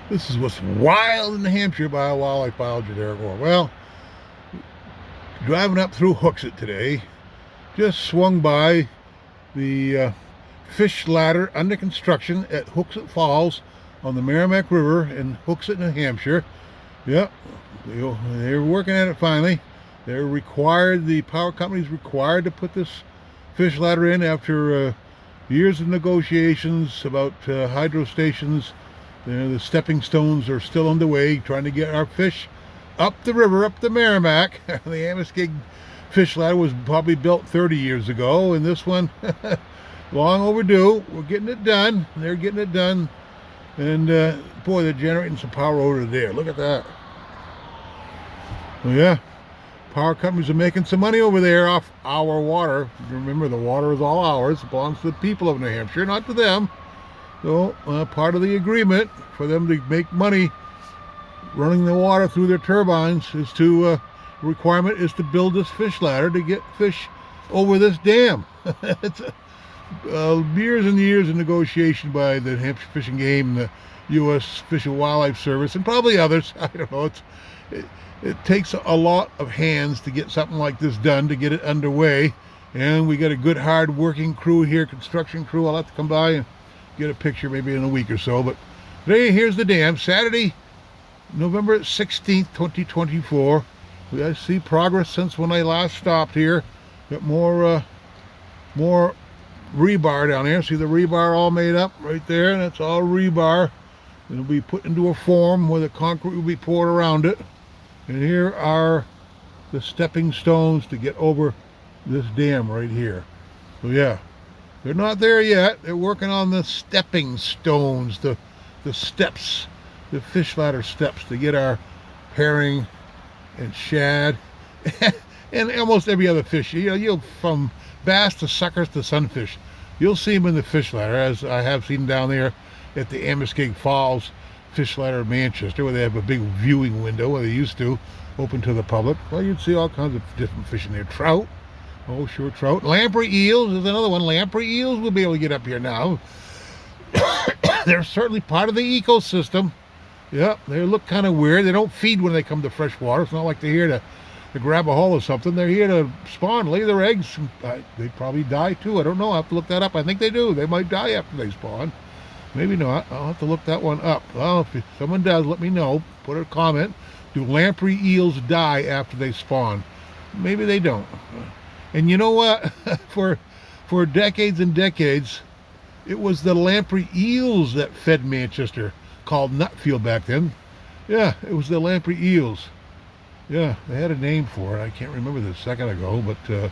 This is what's wild in New Hampshire by wildlife biologist Eric Orr. Well, driving up through Hooksett today, just swung by the fish ladder under construction at Hooksett Falls on the Merrimack River in Hooksett, New Hampshire. Yep, they're working at it finally. They're required, the power company's required to put this fish ladder in after years of negotiations about hydro stations. The stepping stones are still underway, trying to get our fish up the river, up the Merrimack. The Amoskeag fish ladder was probably built 30 years ago, and this one, long overdue. We're getting it done. They're getting it done. And boy, they're generating some power over there. Look at that. Well, yeah, power companies are making some money over there off our water. Remember, the water is all ours. It belongs to the people of New Hampshire, not to them. So part of the agreement for them to make money running the water through their turbines is to requirement is to build this fish ladder to get fish over this dam. It's years and years of negotiation by the Hampshire Fish and Game, the U.S. Fish and Wildlife Service, and probably others. I don't know. It takes a lot of hands to get something like this done, to get it underway. And we got a good, hard working crew here, construction crew. I'll have to come by and get a picture maybe in a week or so. But today, here's the dam. Saturday, November 16th, 2024. I see progress since when I last stopped here. Got more rebar down there. See the rebar all made up right there? That's all rebar. It'll be put into a form where the concrete will be poured around it. And here are the stepping stones to get over this dam right here. So yeah, they're not there yet. They're working on the stepping stones, the steps, the fish ladder steps to get our herring and shad and almost every other fish. You know, you'll from bass to suckers to sunfish, you'll see them in the fish ladder, as I have seen down there at the Amoskeag Falls fish ladder in Manchester, where they have a big viewing window, where they used to, open to the public. Well, you'd see all kinds of different fish in there. Trout, oh sure, trout. Lamprey eels is another one. Lamprey eels will be able to get up here now. They're certainly part of the ecosystem. Yeah, they look kind of weird. They don't feed when they come to fresh water. It's not like they're here to grab a hole or something. They're here to spawn, lay their eggs. They probably die too. I don't know. I'll have to look that up. I think they do. They might die after they spawn. Maybe not. I'll have to look that one up. Well, if someone does, let me know. Put a comment. Do lamprey eels die after they spawn? Maybe they don't. And you know what? For decades and decades, it was the lamprey eels that fed Manchester, called Nutfield back then. Yeah, it was the lamprey eels. Yeah, they had a name for it. I can't remember this a second ago, but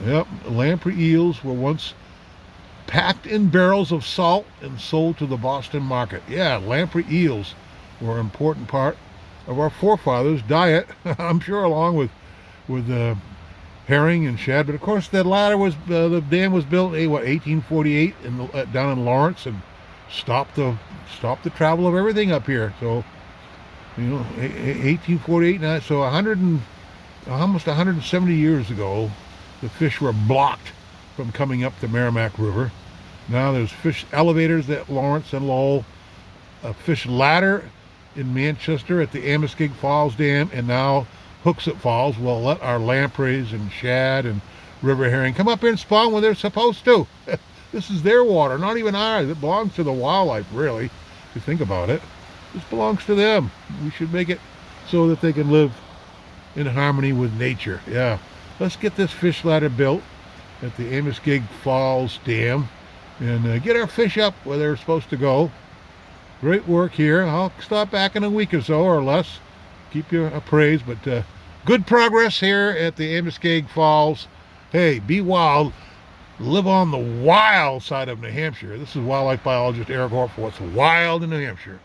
yep, lamprey eels were once packed in barrels of salt and sold to the Boston market. Yeah, lamprey eels were an important part of our forefathers' diet, I'm sure, along with herring and shad. But of course, that ladder was the dam was built in 1848 down in Lawrence, and stopped the travel of everything up here. So, you know, 1848 now, so almost 170 years ago, the fish were blocked from coming up the Merrimack River. Now there's fish elevators at Lawrence and Lowell, a fish ladder in Manchester at the Amoskeag Falls Dam, and now Hooksett Falls will let our lampreys and shad and river herring come up here and spawn when they're supposed to. This is their water, not even ours. It belongs to the wildlife, really, if you think about it. This belongs to them. We should make it so that they can live in harmony with nature. Yeah, let's get this fish ladder built at the Amoskeag Falls Dam and get our fish up where they're supposed to go. Great work here. I'll stop back in a week or so or less, keep you appraised, but good progress here at the Amoskeag Falls. Hey, be wild, live on the wild side of New Hampshire. This is wildlife biologist Eric Orr for What's Wild in New Hampshire.